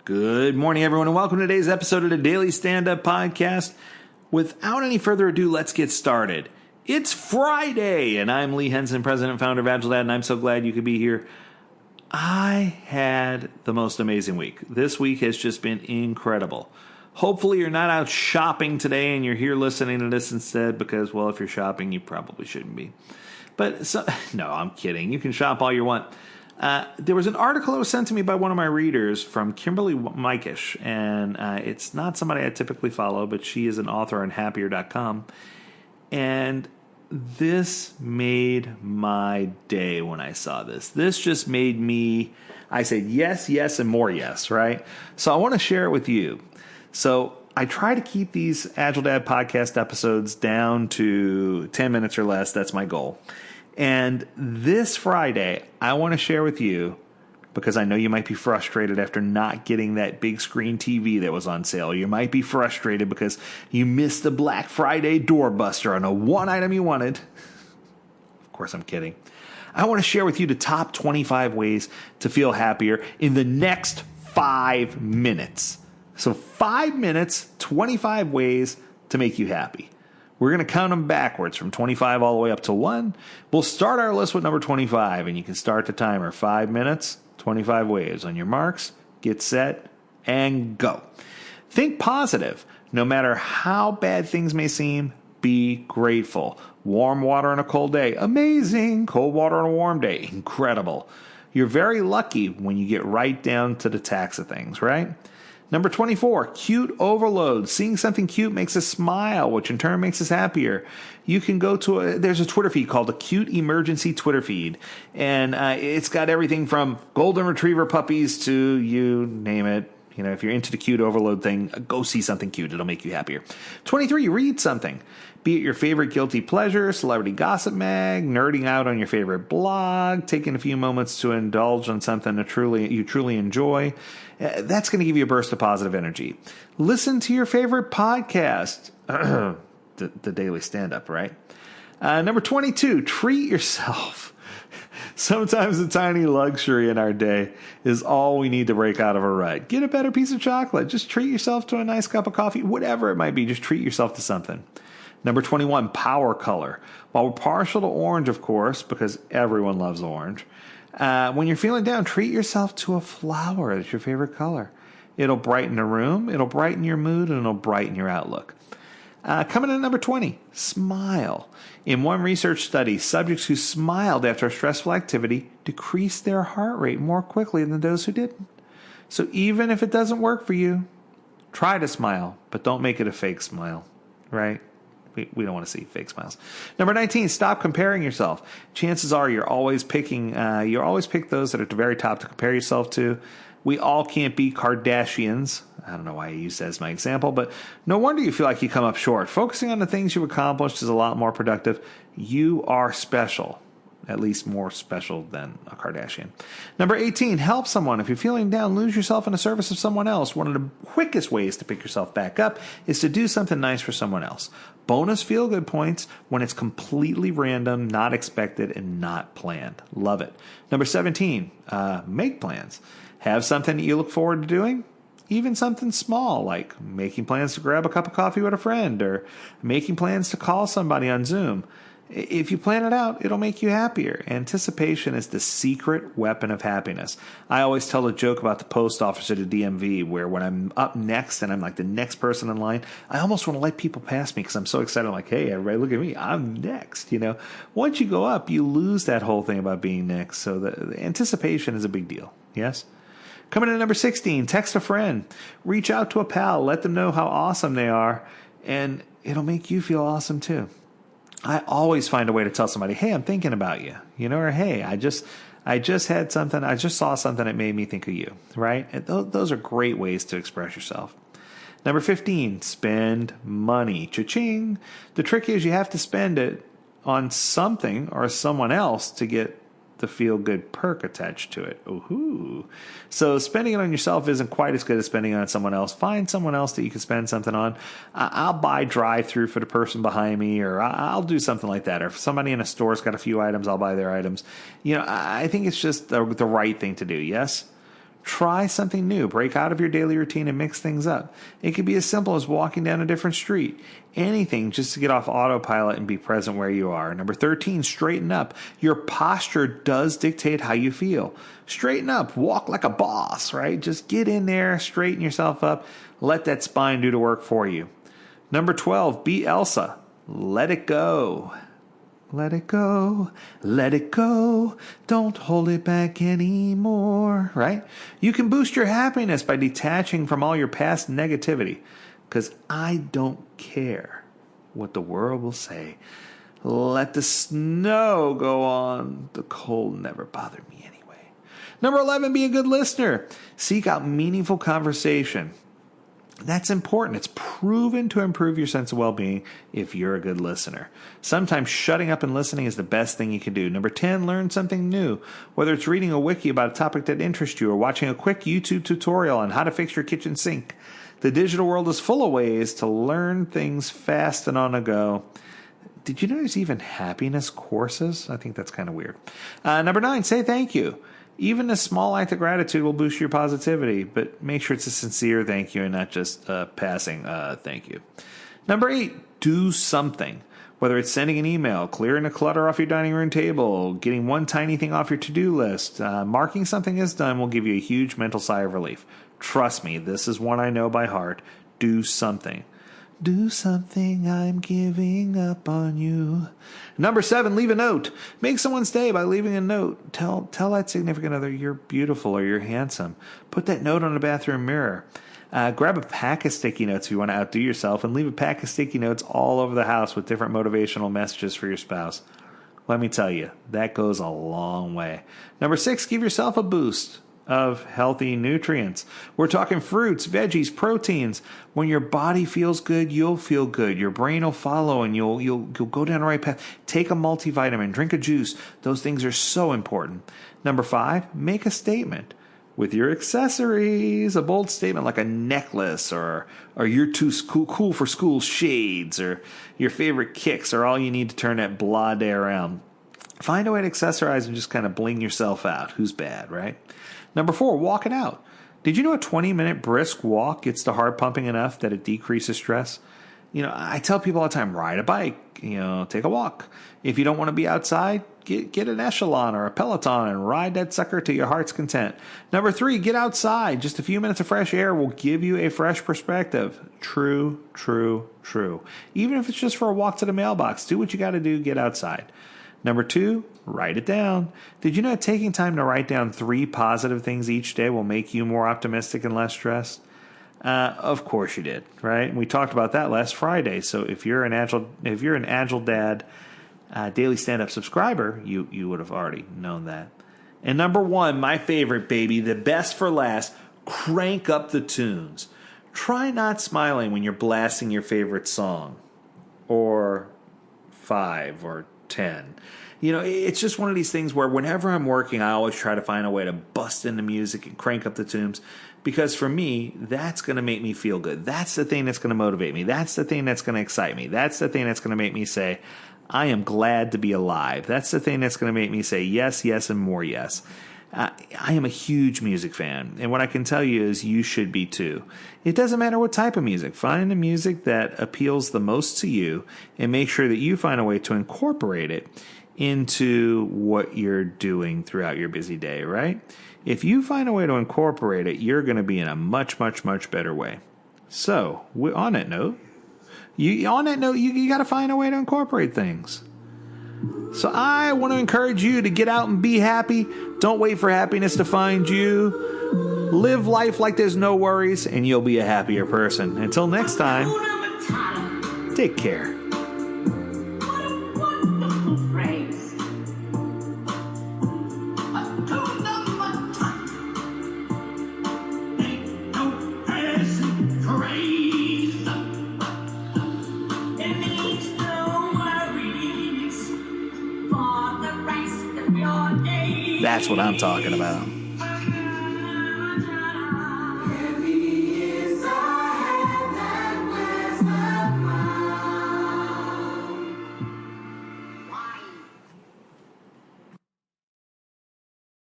Good morning, everyone, and welcome to today's episode of the Daily Stand-Up Podcast. Without any further ado, let's get started. It's Friday, and I'm Lee Henson, president and founder of AgileDad, and I'm so glad you could be here. I had the most amazing week. This week has just been incredible. Hopefully you're not out shopping today and you're here listening to this instead because, well, if you're shopping, you probably shouldn't be. No, I'm kidding. You can shop all you want. There was an article that was sent to me by one of my readers from Kimberly Mikish, and it's not somebody I typically follow, but she is an author on happier.com. And this made my day when I saw this. This just made me, I said yes, yes, and more yes, right? So I want to share it with you. So I try to keep these AgileDad podcast episodes down to 10 minutes or less. That's my goal. And this Friday, I want to share with you, because I know you might be frustrated after not getting that big screen TV that was on sale. You might be frustrated because you missed the Black Friday doorbuster on a one item you wanted. Of course, I'm kidding. I want to share with you the top 25 ways to feel happier in the next 5 minutes. So 5 minutes, 25 ways to make you happy. We're going to count them backwards from 25 all the way up to 1. We'll start our list with number 25, and you can start the timer. 5 minutes, 25 ways. On your marks, get set, and go. Think positive. No matter how bad things may seem, be grateful. Warm water on a cold day, amazing. Cold water on a warm day, incredible. You're very lucky when you get right down to the tax of things, right? Number 24, cute overload. Seeing something cute makes us smile, which in turn makes us happier. You can go to there's a Twitter feed called the Cute Emergency Twitter feed. And it's got everything from golden retriever puppies to you name it. You know, if you're into the cute overload thing, go see something cute. It'll make you happier. 23, read something. Be it your favorite guilty pleasure, celebrity gossip mag, nerding out on your favorite blog, taking a few moments to indulge on something that you truly enjoy. That's going to give you a burst of positive energy. Listen to your favorite podcast. the Daily Stand-Up, right? Number 22, treat yourself. Sometimes a tiny luxury in our day is all we need to break out of a rut. Get a better piece of chocolate. Just treat yourself to a nice cup of coffee. Whatever it might be, just treat yourself to something. Number 21, power color. While we're partial to orange, of course, because everyone loves orange, when you're feeling down, treat yourself to a flower that's your favorite color. It'll brighten the room, it'll brighten your mood, and it'll brighten your outlook. Coming in at number 20, smile. In one research study, subjects who smiled after a stressful activity decreased their heart rate more quickly than those who didn't. So even if it doesn't work for you, try to smile, but don't make it a fake smile, right? We don't want to see fake smiles. Number 19, stop comparing yourself. Chances are you always pick those that are at the very top to compare yourself to. We all can't be Kardashians. I don't know why I use that as my example, but no wonder you feel like you come up short. Focusing on the things you've accomplished is a lot more productive. You are special. At least more special than a Kardashian. Number 18, help someone. If you're feeling down, lose yourself in the service of someone else. One of the quickest ways to pick yourself back up is to do something nice for someone else. Bonus feel-good points when it's completely random, not expected, and not planned. Love it. Number 17, make plans. Have something that you look forward to doing. Even something small like making plans to grab a cup of coffee with a friend or making plans to call somebody on Zoom. If you plan it out, it'll make you happier. Anticipation is the secret weapon of happiness. I always tell a joke about the post office at the DMV where when I'm up next and I'm like the next person in line, I almost want to let people pass me because I'm so excited. I'm like, hey, everybody, look at me. I'm next. You know, once you go up, you lose that whole thing about being next. So the anticipation is a big deal. Yes? Coming in at number 16, text a friend. Reach out to a pal. Let them know how awesome they are. And it'll make you feel awesome too. I always find a way to tell somebody, hey, I'm thinking about you, you know, or hey, I just saw something that made me think of you, right? And those are great ways to express yourself. Number 15, spend money. Cha-ching. The trick is you have to spend it on something or someone else to get the feel-good perk attached to it. Ooh. So spending it on yourself isn't quite as good as spending it on someone else. Find someone else that you can spend something on. I'll buy drive-through for the person behind me, or I'll do something like that. Or if somebody in a store's got a few items, I'll buy their items. You know, I think it's just the right thing to do, yes? Try something new. Break out of your daily routine and mix things up. It could be as simple as walking down a different street. Anything just to get off autopilot and be present where you are. Number 13, straighten up. Your posture does dictate how you feel. Straighten up. Walk like a boss, right? Just get in there, straighten yourself up. Let that spine do the work for you. Number 12, be Elsa. Let it go. Let it go, let it go, don't hold it back anymore, right? You can boost your happiness by detaching from all your past negativity, because I don't care what the world will say. Let the snow go on, the cold never bothered me anyway. Number 11, be a good listener. Seek out meaningful conversation. That's important. It's proven to improve your sense of well-being if you're a good listener. Sometimes shutting up and listening is the best thing you can do. Number 10, learn something new. Whether it's reading a wiki about a topic that interests you or watching a quick YouTube tutorial on how to fix your kitchen sink. The digital world is full of ways to learn things fast and on the go. Did you know there's even happiness courses? I think that's kind of weird. Number 9, say thank you. Even a small act of gratitude will boost your positivity, but make sure it's a sincere thank you and not just passing thank you. Number 8, do something. Whether it's sending an email, clearing the clutter off your dining room table, getting one tiny thing off your to-do list, marking something as done will give you a huge mental sigh of relief. Trust me, this is one I know by heart. Do something. Do something, I'm giving up on you. Number 7, leave a note. Make someone's day by leaving a note. Tell that significant other you're beautiful or you're handsome. Put that note on the bathroom mirror. Grab a pack of sticky notes if you want to outdo yourself, and leave a pack of sticky notes all over the house with different motivational messages for your spouse. Let me tell you, that goes a long way. Number 6, give yourself a boost of healthy nutrients. We're talking fruits, veggies, proteins. When your body feels good, you'll feel good. Your brain will follow, and you'll go down the right path. Take a multivitamin, drink a juice. Those things are so important. Number 5, make a statement with your accessories. A bold statement like a necklace, or you're too cool for school shades, or your favorite kicks are all you need to turn that blah day around. Find a way to accessorize and just kind of bling yourself out. Who's bad, right? Number 4, walk it out. Did you know a 20-minute brisk walk gets the heart pumping enough that it decreases stress? I tell people all the time, ride a bike, take a walk. If you don't want to be outside, get an echelon or a Peloton and ride that sucker to your heart's content. Number 3, get outside. Just a few minutes of fresh air will give you a fresh perspective. True, true, true. Even if it's just for a walk to the mailbox, do what you got to do, get outside. Number 2, write it down. Did you know taking time to write down 3 positive things each day will make you more optimistic and less stressed? Of course you did, right? We talked about that last Friday. So if you're an AgileDad daily stand-up subscriber, you would have already known that. And number 1, my favorite, baby, the best for last, crank up the tunes. Try not smiling when you're blasting your favorite song, or 5 or 10. It's just one of these things where whenever I'm working, I always try to find a way to bust into music and crank up the tunes, because for me, that's going to make me feel good. That's the thing that's going to motivate me. That's the thing that's going to excite me. That's the thing that's going to make me say, I am glad to be alive. That's the thing that's going to make me say yes, yes, and more yes. I am a huge music fan, and what I can tell you is you should be too. It doesn't matter what type of music. Find the music that appeals the most to you and make sure that you find a way to incorporate it into what you're doing throughout your busy day, right? If you find a way to incorporate it, you're going to be in a much, much, much better way. So, on that note, you got to find a way to incorporate things. So I want to encourage you to get out and be happy. Don't wait for happiness to find you. Live life like there's no worries, and you'll be a happier person. Until next time, take care. That's what I'm talking about.